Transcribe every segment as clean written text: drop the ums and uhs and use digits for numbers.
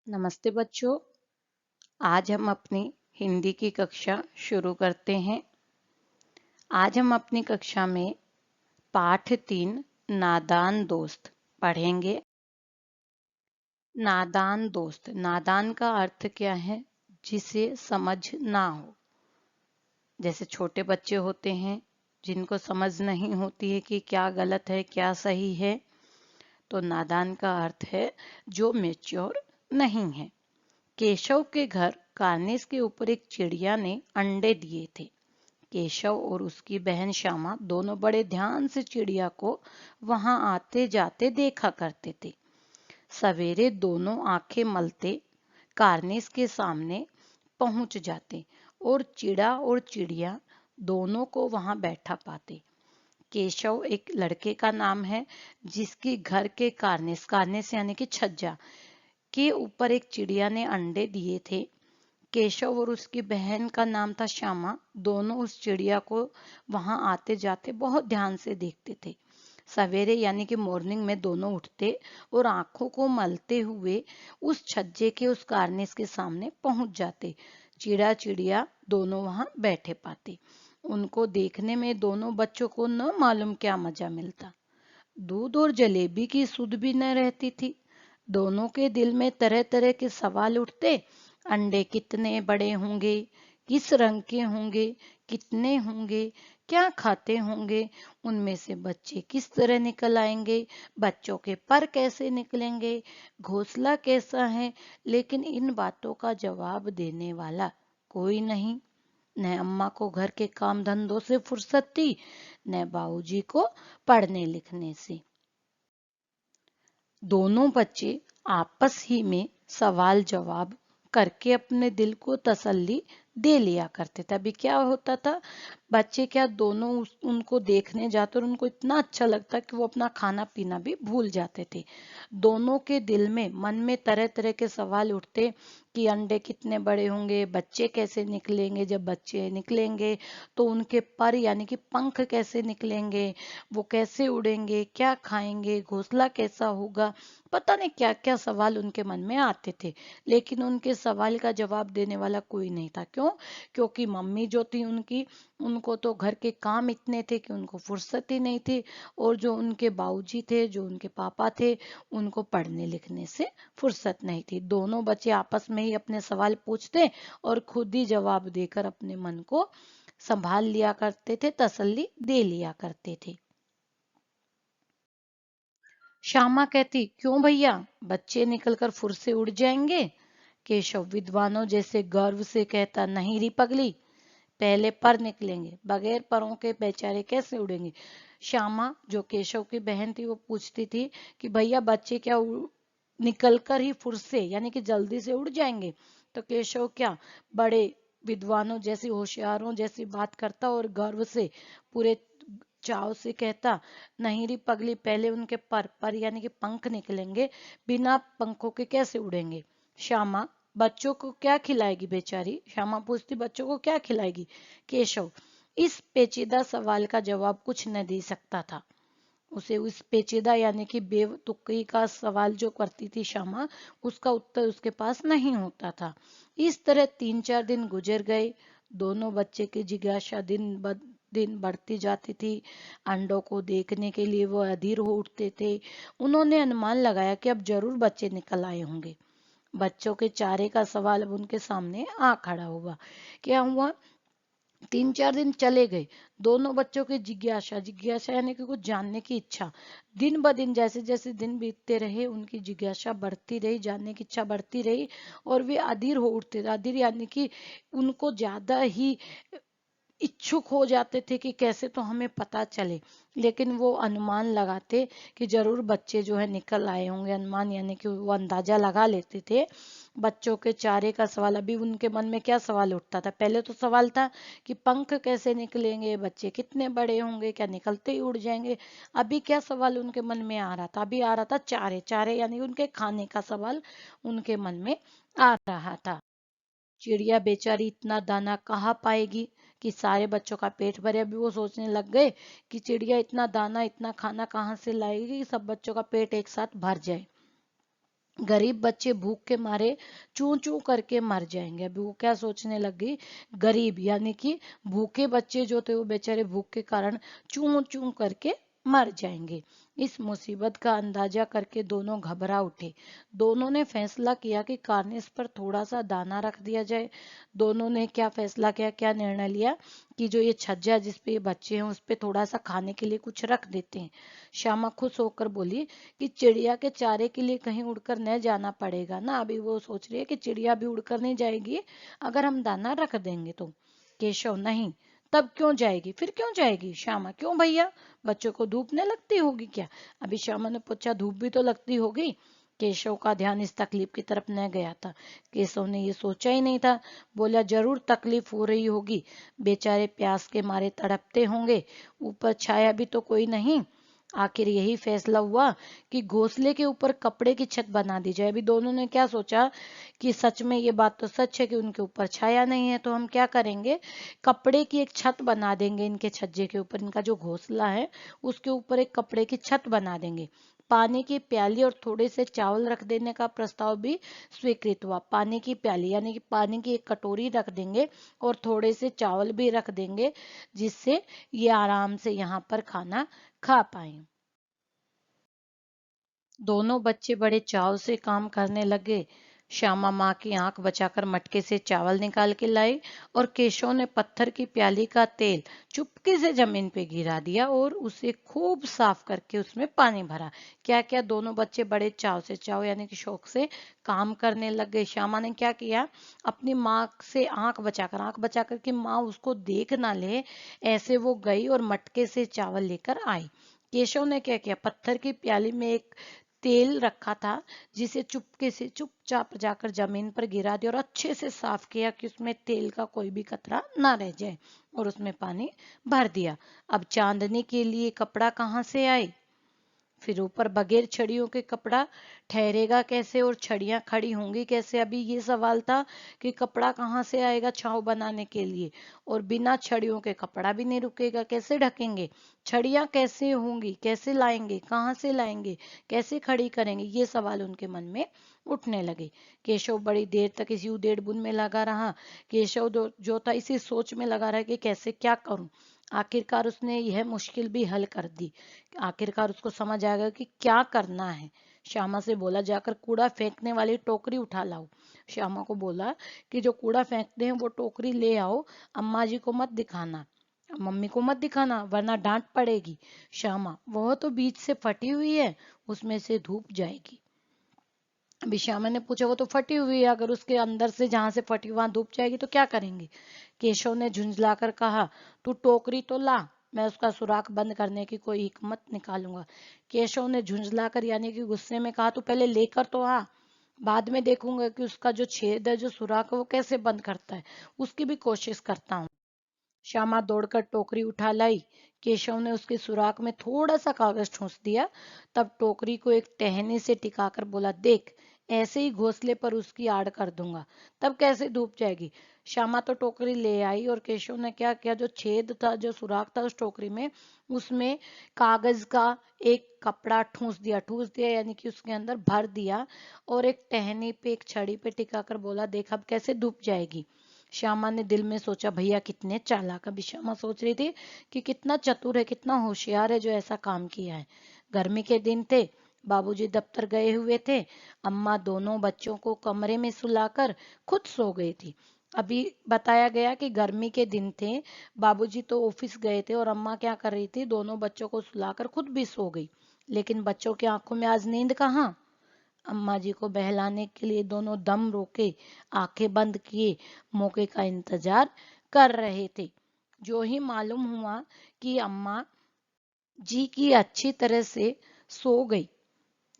नमस्ते बच्चों। आज हम अपनी हिंदी की कक्षा शुरू करते हैं। आज हम अपनी कक्षा में पाठ 3 नादान दोस्त पढ़ेंगे। नादान दोस्त, नादान का अर्थ क्या है? जिसे समझ ना हो। जैसे छोटे बच्चे होते हैं जिनको समझ नहीं होती है कि क्या गलत है क्या सही है, तो नादान का अर्थ है जो मैच्योर नहीं है। केशव के घर कार्निस के ऊपर एक चिड़िया ने अंडे दिए थे। केशव और उसकी बहन श्यामा दोनों बड़े ध्यान से चिड़िया को वहां आते जाते देखा करते थे। सवेरे दोनों आंखें मलते कार्निस के सामने पहुंच जाते और चिड़ा और चिड़िया दोनों को वहां बैठा पाते। केशव एक लड़के का नाम है जिसकी घर के कार्निस कार्निस यानी कि छज्जा के ऊपर एक चिड़िया ने अंडे दिए थे। केशव और उसकी बहन का नाम था श्यामा। दोनों उस चिड़िया को वहां आते जाते बहुत ध्यान से देखते थे। सवेरे यानी कि मॉर्निंग में दोनों उठते और आंखों को मलते हुए उस छज्जे के उस कार्निस के सामने पहुंच जाते। चिड़ा चिड़िया दोनों वहां बैठे पाते। उनको देखने में दोनों बच्चों को न मालूम क्या मजा मिलता। दूध और जलेबी की सुध भी न रहती थी। दोनों के दिल में तरह तरह के सवाल उठते। अंडे कितने बड़े होंगे, किस रंग के होंगे, कितने होंगे, क्या खाते होंगे, उनमें से बच्चे किस तरह निकल आएंगे, बच्चों के पर कैसे निकलेंगे, घोंसला कैसा है। लेकिन इन बातों का जवाब देने वाला कोई नहीं। न अम्मा को घर के काम धंधों से फुर्सत थी, न बाबूजी को पढ़ने लिखने से। दोनों बच्चे आपस ही में सवाल जवाब करके अपने दिल को तसल्ली दे लिया करते थे। अभी क्या होता था, बच्चे क्या दोनों उनको देखने जाते और उनको इतना अच्छा लगता कि वो अपना खाना पीना भी भूल जाते थे। दोनों के दिल में मन में तरह तरह के सवाल उठते कि अंडे कितने बड़े होंगे, बच्चे कैसे निकलेंगे, जब बच्चे निकलेंगे तो उनके पर यानी कि पंख कैसे निकलेंगे, वो कैसे उड़ेंगे, क्या खाएंगे, घोंसला कैसा होगा। पता नहीं क्या क्या सवाल उनके मन में आते थे। लेकिन उनके सवाल का जवाब देने वाला कोई नहीं था। क्यों? क्योंकि मम्मी जो थी उनकी, उनको तो घर के काम इतने थे कि उनको फुर्सत ही नहीं थी। और जो उनके बाबूजी थे, जो उनके पापा थे, उनको पढ़ने लिखने से फुर्सत नहीं थी। दोनों बच्चे आपस में ही अपने सवाल पूछते और खुद ही जवाब देकर अपने मन को संभाल लिया करते थे, तसल्ली दे लिया करते थे। श्यामा कहती, क्यों भैया, बच्चे निकलकर फुर से उड़ जाएंगे? केशव विद्वानों जैसे गर्व से कहता, नहीं री पगली, पहले पर निकलेंगे, बगैर परों के बेचारे कैसे उड़ेंगे। श्यामा जो केशव की बहन थी वो पूछती थी कि भैया बच्चे क्या निकलकर ही फुर से यानी कि जल्दी से उड़ जाएंगे? तो केशव क्या बड़े विद्वानों जैसी, होशियारों जैसी बात करता और गर्व से पूरे चाव से कहता, नहीं री पगली, पहले उनके पर यानी कि पंख निकलेंगे, बिना पंखों के कैसे उड़ेंगे। श्यामा बच्चों को क्या खिलाएगी बेचारी? श्यामा पूछती, बच्चों को क्या खिलाएगी? केशव इस पेचीदा सवाल का जवाब कुछ न दे सकता था। उसे उस पेचीदा यानी कि बेतुकी का सवाल जो करती थी श्यामा, उसका उत्तर उसके पास नहीं होता था। इस तरह 3-4 दिन गुजर गए। दोनों बच्चे की जिज्ञासा दिन ब दिन बढ़ती जाती थी। अंडों को देखने के लिए वो अधीर हो उठते थे। उन्होंने अनुमान लगाया कि अब जरूर बच्चे निकल आए होंगे। बच्चों के चारे का सवाल अब उनके सामने आ खड़ा हुआ। क्या हुआ? 3-4 दिन चले गए। दोनों बच्चों की जिज्ञासा जिज्ञासा यानी कि कुछ जानने की इच्छा दिन ब दिन, जैसे जैसे दिन बीतते रहे, उनकी जिज्ञासा बढ़ती रही, जानने की इच्छा बढ़ती रही और वे अधीर हो उठते थे। अधीर यानी कि उनको ज्यादा ही इच्छुक हो जाते थे कि कैसे तो हमें पता चले। लेकिन वो अनुमान लगाते कि जरूर बच्चे जो है निकल आए होंगे। अनुमान यानी कि वो अंदाजा लगा लेते थे। बच्चों के चारे का सवाल, अभी उनके मन में क्या सवाल उठता था? पहले तो सवाल था कि पंख कैसे निकलेंगे, बच्चे कितने बड़े होंगे, क्या निकलते ही उड़ जाएंगे। अभी क्या सवाल उनके मन में आ रहा था? अभी आ रहा था चारे चारे यानी उनके खाने का सवाल उनके मन में आ रहा था। चिड़िया बेचारी इतना दाना कहाँ पाएगी कि सारे बच्चों का पेट भरे। अभी वो सोचने लग गए कि चिड़िया इतना दाना, इतना खाना कहाँ से लाएगी कि सब बच्चों का पेट एक साथ भर जाए। गरीब बच्चे भूख के मारे चूं चूं करके मर जाएंगे। अभी वो क्या सोचने लगी, गरीब यानी कि भूखे बच्चे जो थे वो बेचारे भूख के कारण चूं चूं करके मर जाएंगे। इस मुसीबत का अंदाजा करके दोनों घबरा उठे। दोनों ने फैसला किया कि कार्निस पर थोड़ा सा दाना रख दिया जाए। दोनों ने क्या फैसला किया, क्या निर्णय लिया कि जो ये छज्जा जिस पे ये बच्चे हैं उस पे थोड़ा सा खाने के लिए कुछ रख देते हैं। श्यामा खुश होकर बोली कि चिड़िया के चारे के लिए कहीं उड़कर न जाना पड़ेगा ना। अभी वो सोच रही है कि चिड़िया भी उड़कर नहीं जाएगी अगर हम दाना रख देंगे तो। केशव, नहीं, तब क्यों जाएगी, फिर क्यों जाएगी। श्यामा, क्यों भैया, बच्चों को धूप न लगती होगी क्या। अभी श्यामा ने पूछा, धूप भी तो लगती होगी। केशव का ध्यान इस तकलीफ की तरफ न गया था। केशव ने ये सोचा ही नहीं था। बोला, जरूर तकलीफ हो रही होगी, बेचारे प्यास के मारे तड़पते होंगे, ऊपर छाया भी तो कोई नहीं। आखिर यही फैसला हुआ कि घोंसले के ऊपर कपड़े की छत बना दी जाए। अभी दोनों ने क्या सोचा कि सच में ये बात तो सच है कि उनके ऊपर छाया नहीं है, तो हम क्या करेंगे, कपड़े की एक छत बना देंगे इनके छज्जे के ऊपर। इनका जो घोंसला है उसके ऊपर एक कपड़े की छत बना देंगे। पानी की प्याली और थोड़े से चावल रख देने का प्रस्ताव भी स्वीकृत हुआ। पानी की प्याली यानी कि पानी की एक कटोरी रख देंगे और थोड़े से चावल भी रख देंगे, जिससे ये आराम से यहाँ पर खाना खा पाए। दोनों बच्चे बड़े चाव से काम करने लगे। श्यामा माँ की आंख बचाकर मटके से चावल निकाल के लाई और केशव ने पत्थर की प्याली का तेल चुपके से जमीन पे गिरा दिया और उसे खूब साफ करके उसमें पानी भरा। क्या क्या दोनों बच्चे बड़े चाव से, चाव यानी कि शौक से काम करने लग गए। श्यामा ने क्या किया, अपनी माँ से आंख बचाकर कि माँ उसको देख ना ले, ऐसे वो गई और मटके से चावल लेकर आई। केशव ने क्या किया, पत्थर की प्याली में एक तेल रखा था जिसे चुपके से चुपचाप जाकर जमीन पर गिरा दिया और अच्छे से साफ किया कि उसमें तेल का कोई भी कतरा ना रह जाए, और उसमें पानी भर दिया। अब चांदनी के लिए कपड़ा कहाँ से आए, फिर ऊपर बगैर छड़ियों के कपड़ा ठहरेगा कैसे और छड़ियां खड़ी होंगी कैसे। अभी ये सवाल था कि कपड़ा कहाँ से आएगा छांव बनाने के लिए, और बिना छड़ियों के कपड़ा भी नहीं रुकेगा, कैसे ढकेंगे, छड़ियां कैसे होंगी, कैसे लाएंगे, कहाँ से लाएंगे, कैसे खड़ी करेंगे, ये सवाल उनके मन में उठने लगे। केशव बड़ी देर तक इसी उधेड़ बुन में लगा रहा। केशव जो था इसी सोच में लगा रहा कि कैसे क्या करूं। आखिरकार उसने यह मुश्किल भी हल कर दी। आखिरकार उसको समझ आ गया कि क्या करना है। श्यामा से बोला, जाकर कूड़ा फेंकने वाली टोकरी उठा लाओ। श्यामा को बोला कि जो कूड़ा फेंकते हैं वो टोकरी ले आओ, अम्मा जी को मत दिखाना, मम्मी को मत दिखाना वरना डांट पड़ेगी। श्यामा, वह तो बीच से फटी हुई है, उसमें से धूप जाएगी। अभी श्यामा ने पूछा, वो तो फटी हुई है, अगर उसके अंदर से जहां से फटी वहां धूप जाएगी तो क्या करेंगे। केशव ने झुंझलाकर कहा, तू टोकरी तो ला, मैं उसका सुराख बंद करने की कोई हिकमत निकालूंगा। केशव ने झुंझलाकर यानी कि गुस्से में कहा, तू पहले लेकर तो आ, बाद में देखूंगा कि उसका जो छेद है, जो सुराख है, वो कैसे बंद करता है, उसकी भी कोशिश करता हूँ। श्यामा दौड़कर टोकरी उठा लाई। केशव ने उसके सुराख में थोड़ा सा कागज ठूंस दिया, तब टोकरी को एक टहनी से टिकाकर बोला, देख, ऐसे ही घोंसले पर उसकी आड़ कर दूंगा, तब कैसे धूप जाएगी। श्यामा तो टोकरी ले आई और केशव ने क्या किया, जो छेद था, जो सुराख था उस टोकरी में, उसमें कागज का एक कपड़ा ठूस दिया यानी कि उसके अंदर भर दिया, और एक टहनी पे, एक छड़ी पे टिकाकर बोला, देख अब कैसे धूप जाएगी। श्यामा ने दिल में सोचा, भैया कितने चालाक। अभी श्यामा सोच रही थी कि कितना चतुर है, कितना होशियार है जो ऐसा काम किया है। गर्मी के दिन थे, बाबूजी दफ्तर गए हुए थे, अम्मा दोनों बच्चों को कमरे में सुलाकर खुद सो गई थी। अभी बताया गया कि गर्मी के दिन थे, बाबूजी तो ऑफिस गए थे और अम्मा क्या कर रही थी, दोनों बच्चों को सुलाकर खुद भी सो गई। लेकिन बच्चों की आंखों में आज नींद कहाँ। अम्मा जी को बहलाने के लिए दोनों दम रोके, आंखें बंद किए, मौके का इंतजार कर रहे थे। जो ही मालूम हुआ कि अम्मा जी की अच्छी तरह से सो गई,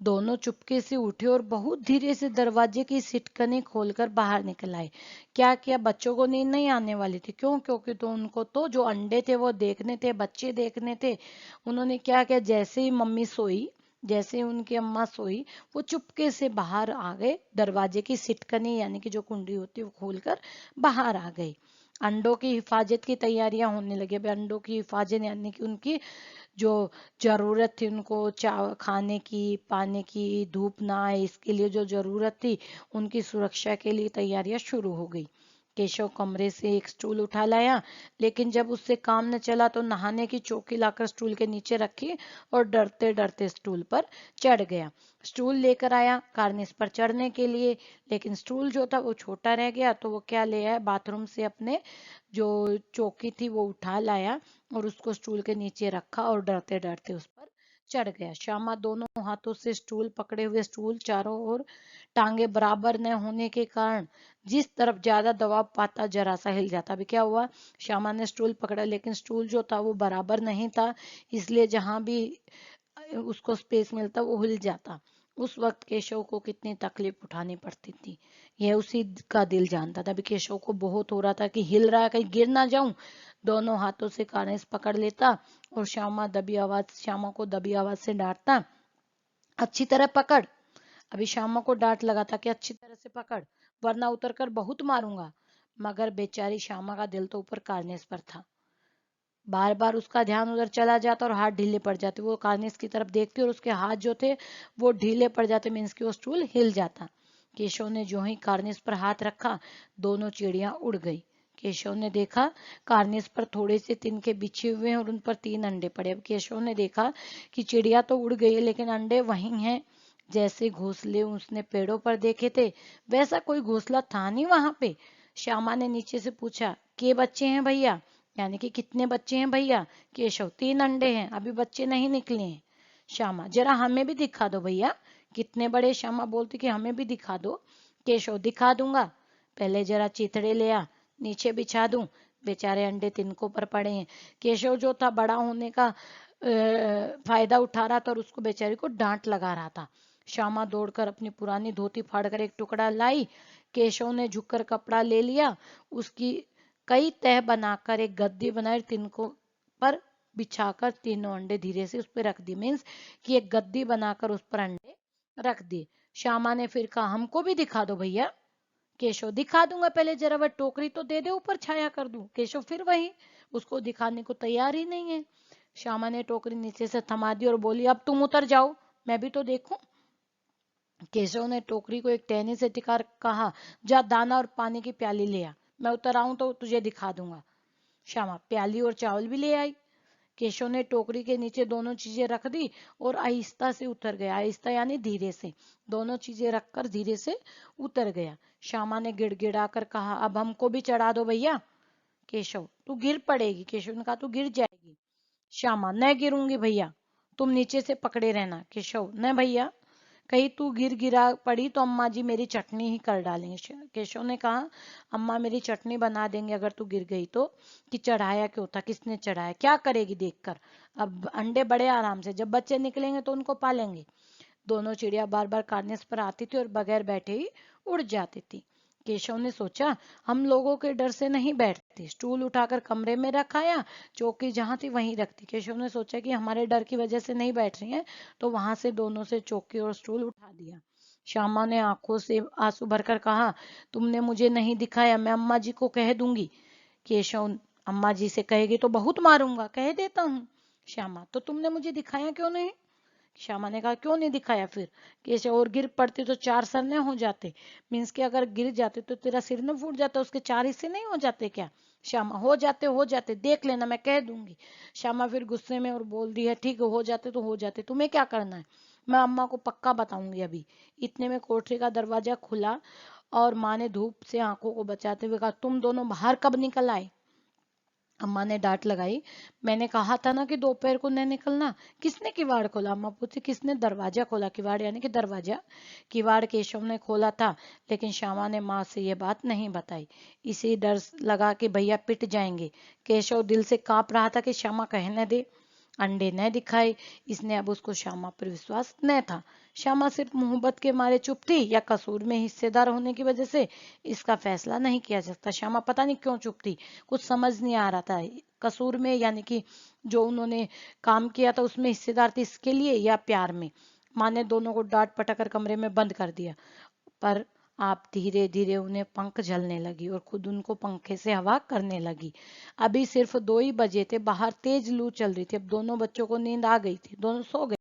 दोनों चुपके से उठे और बहुत धीरे से दरवाजे की सिटकनी खोलकर बाहर निकल आए। क्या किया, बच्चों को नींद नहीं आने वाली थी, क्यों, क्योंकि तो उनको तो जो अंडे थे वो देखने थे, बच्चे देखने थे। उन्होंने क्या किया, जैसे ही मम्मी सोई, जैसे ही उनकी अम्मा सोई, वो चुपके से बाहर आ गए, दरवाजे की सिटकनी यानी कि जो कुंडी होती है वो खोलकर बाहर आ गए। अंडों की हिफाजत की तैयारियां होने लगी। अभी अंडों की हिफाजत यानी कि उनकी जो जरूरत थी उनको खाने की, पाने की, धूप ना आए इसके लिए जो जरूरत थी उनकी सुरक्षा के लिए तैयारियां शुरू हो गई। केशव कमरे से एक स्टूल उठा लाया, लेकिन जब उससे काम न चला तो नहाने की चौकी लाकर स्टूल के नीचे रखी और डरते डरते स्टूल पर चढ़ गया। स्टूल लेकर आया कार्निस पर चढ़ने के लिए, लेकिन स्टूल जो था वो छोटा रह गया। तो वो क्या ले आया, बाथरूम से अपने जो चौकी थी वो उठा लाया और उसको स्टूल के नीचे रखा और डरते डरते उस पर चढ़ गया। श्यामा दोनों हाथों से स्टूल पकड़े हुए, स्टूल चारों ओर टांगे बराबर न होने के कारण जिस तरफ ज्यादा दबाव पाता जरा सा हिल जाता। अभी क्या हुआ, श्यामा ने स्टूल पकड़ा लेकिन स्टूल जो था वो बराबर नहीं था, इसलिए जहां भी उसको स्पेस मिलता वो हिल जाता। उस वक्त केशव को कितनी तकलीफ उठानी पड़ती थी यह उसी का दिल जानता था। अभी केशव को बहुत हो रहा था कि हिल रहा है कहीं गिर ना जाऊं। दोनों हाथों से कार्निस पकड़ लेता और श्यामा को दबी आवाज से डांटता, अच्छी तरह पकड़। अभी श्यामा को डांट लगा था कि अच्छी तरह से पकड़ वरना उतरकर बहुत मारूंगा। मगर बेचारी श्यामा का दिल तो ऊपर कार्निस पर था। बार बार उसका ध्यान उधर चला जाता और हाथ ढीले पड़ जाते। वो कार्निस की तरफ देखती और उसके हाथ जो थे वो ढीले पड़ जाते, मीन्स कि वो स्टूल हिल जाता। केशव ने जो ही कार्निस पर हाथ रखा दोनों चिड़िया उड़ गई। केशव ने देखा कार्निस पर थोड़े से तिनके बिछे हुए हैं और उन पर 3 अंडे पड़े। अब केशव ने देखा कि चिड़िया तो उड़ गई है लेकिन अंडे वहीं हैं। जैसे घोंसले उसने पेड़ों पर देखे थे वैसा कोई घोंसला था नहीं वहां पे। श्यामा ने नीचे से पूछा, के बच्चे हैं भैया, यानी कि कितने बच्चे हैं भैया। केशव, 3 अंडे हैं, अभी बच्चे नहीं निकले हैं। श्यामा, जरा हमें भी दिखा दो भैया। कितने बड़े, श्यामा बोलती कि हमें भी दिखा दो। केशव, दिखा दूंगा, पहले जरा चिथड़े ले आ, नीचे बिछा दूं। बेचारे अंडे तिनकों पर पड़े हैं। केशव जो था बड़ा होने का फायदा उठा रहा था और उसको बेचारी को डांट लगा रहा था। श्यामा दौड़कर अपनी पुरानी धोती फाड़कर एक टुकड़ा लाई। केशव ने झुककर कपड़ा ले लिया, उसकी कई तह बनाकर एक गद्दी बनाई, तिनकों पर बिछाकर तीनों अंडे धीरे से उस पर रख दी। मीन्स कि एक गद्दी बनाकर उस पर अंडे रख दिए। श्यामा ने फिर कहा, हमको भी दिखा दो भैया। केशव, दिखा दूंगा, पहले जरा वह टोकरी तो दे दे, ऊपर छाया कर दूं। केशव फिर वही, उसको दिखाने को तैयार ही नहीं है। श्यामा ने टोकरी नीचे से थमा दी और बोली, अब तुम उतर जाओ, मैं भी तो देखूं। केशव ने टोकरी को एक टहनी से टिका कहा, जा दाना और पानी की प्याली ले आ, मैं उतर आऊं तो तुझे दिखा दूंगा। श्यामा प्याली और चावल भी ले आई। केशव ने टोकरी के नीचे दोनों चीजें रख दी और आहिस्ता से उतर गया। आहिस्ता यानी धीरे से, दोनों चीजें रखकर धीरे से उतर गया। श्यामा ने गिड़गिड़ाकर कहा, अब हमको भी चढ़ा दो भैया। केशव, तू गिर पड़ेगी। केशव ने कहा, तू गिर जाएगी। श्यामा, न गिरूंगी भैया, तुम नीचे से पकड़े रहना। केशव, न भैया, कहीं तू गिर गिरा पड़ी तो अम्मा जी मेरी चटनी ही कर डालेंगे। केशव ने कहा, अम्मा मेरी चटनी बना देंगे अगर तू गिर गई तो। कि चढ़ाया क्यों था, किसने चढ़ाया, क्या करेगी देखकर। अब अंडे बड़े आराम से, जब बच्चे निकलेंगे तो उनको पालेंगे। दोनों चिड़िया बार बार कार्निस पर आती थी और बगैर बैठे ही उड़ जाती थी। केशव ने सोचा, हम लोगों के डर से नहीं बैठती। स्टूल उठाकर कमरे में रखाया, चौकी जहां थी वहीं रखती। केशव ने सोचा कि हमारे डर की वजह से नहीं बैठ रही हैं, तो वहां से दोनों से चौकी और स्टूल उठा दिया। श्यामा ने आंखों से आंसू भरकर कहा, तुमने मुझे नहीं दिखाया, मैं अम्मा जी को कह दूंगी। केशव, अम्मा जी से कहेगी तो बहुत मारूंगा, कह देता हूँ। श्यामा, तो तुमने मुझे दिखाया क्यों नहीं। श्यामा ने कहा, क्यों नहीं दिखाया फिर। कैसे, और गिर पड़ती तो 4 सर न हो जाते। मीन्स कि अगर गिर जाते तो तेरा सिर न फूट जाता, उसके 4 हिस्से नहीं हो जाते क्या। श्यामा, हो जाते देख लेना, मैं कह दूंगी। श्यामा फिर गुस्से में और बोल दी है, ठीक है हो जाते तो हो जाते, तुम्हें क्या करना है, मैं अम्मा को पक्का बताऊंगी अभी। इतने में कोठरी का दरवाजा खुला और माँ ने धूप से आंखों को बचाते हुए कहा, तुम दोनों बाहर कब निकल आए। अम्मा ने डांट लगाई, मैंने कहा था ना कि दोपहर को न निकलना। किसने किवाड़ खोला, अम्मा पूछी। किसने दरवाजा खोला, किवाड़ यानी कि दरवाजा। किवाड़ केशव ने खोला था, लेकिन श्यामा ने माँ से यह बात नहीं बताई। इसी डर लगा कि भैया पिट जाएंगे। केशव दिल से कांप रहा था कि श्यामा कहने दे। अंडे न दिखाए, इसने अब उसको श्यामा पर विश्वास न था। श्यामा सिर्फ मोहब्बत के मारे चुप थी या कसूर में हिस्सेदार होने की वजह से, इसका फैसला नहीं किया जा सकता। श्यामा पता नहीं क्यों चुप थी, कुछ समझ नहीं आ रहा था। कसूर में यानी कि जो उन्होंने काम किया था उसमें हिस्सेदार थी इसके लिए, या प्यार में। माँ ने दोनों को डांट पटक कर कमरे में बंद कर दिया। पर आप धीरे धीरे उन्हें पंख झलने लगी और खुद उनको पंखे से हवा करने लगी। अभी सिर्फ 2 ही बजे थे, बाहर तेज लू चल रही थी। अब दोनों बच्चों को नींद आ गई थी, दोनों सो गए।